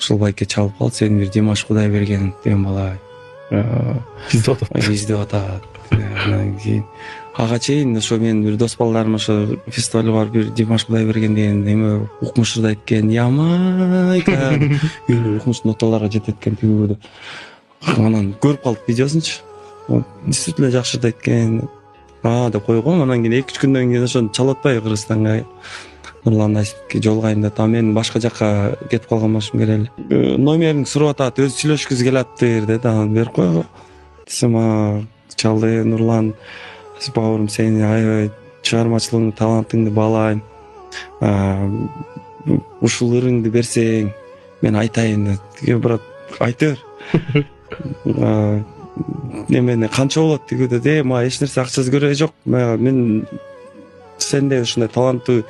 ушул байке чалып калды, сени бир Димаш Кудайберген деген бала издеп атат. Анан кийин ага чейин ошо менин бир дос балдарым ошо фестивалга барып бир Димаш Кудайберген деген эме укмуш экен. Ямайка укмуш ноталарга жетет экен тигүүдө. Анан көрүп калдык видеосунчу. Действительно жакшы экен. Деп койгом. Анан кийин 2-3 күндөн кийин ошону чалып атпайбы Кыргызстанга Нурлан Насиповке жолугайын деп. Мен башка жакка кетип калган болушум керек эле. Номериңди сурап атат, өзү сүйлөшкүсү келатыр деди. Анан берип койго. Десем, чалды Нурлан бауырым, сени аябай чыгармачылыгыңды, талантыңды баалайм. Ушул ырыңды берсең, мен айтайын. Брат, айта бер. Немени канча болот дегенде, мага эч нерсе акчасы көрө жок. Мен сенде ушундай таланттуу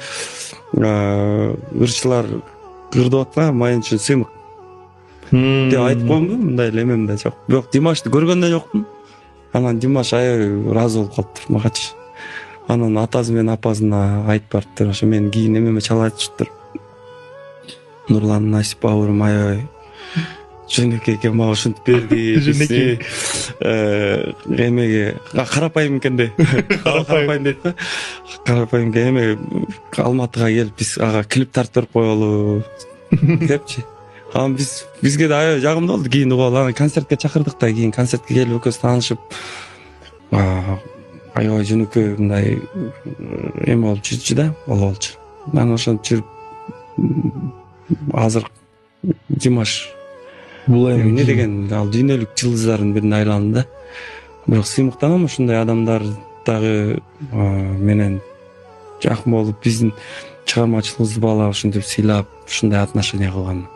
ырчылар кырдып атпайбы, майын үчүн сыймык деп айтып койгомду. Мындай эле эмем да жок. Бирок Димашты көргөн да жокмун. Анан Димаш аябай ыраазы болуп калыптыр магачы. Анан атасы менен апасына айтып барыптыр. Ошо мен кийин эмеме чалып айтышыптыр. Нурлан Насип бауырым аябай жөнөкөй экен, мага ушинтип берди. Эмеге карапайым экен да. Карапайым дейт да. Карапайым эме Алматыга келип биз ага клип тартып берип коелу депчи. Анан бизге да аябай жагымдуу болду. Кийин угуп анан концертке чакырдык да, кийин концертке келип экөөбүз таанышып аябай жөнөкөй мындай эме болуп жүрчү да, болчу. Анан ошентип жүрүп азыр Димаш бул эмне деген ал дүйнөлүк жылдыздардын бирине айланды да. Бирок сыймыктанам ушундай адамдар дагы менен жакын болуп, биздин чыгармачылыгыбызды баалап, ушинтип сыйлап, ушундай отношение кылган.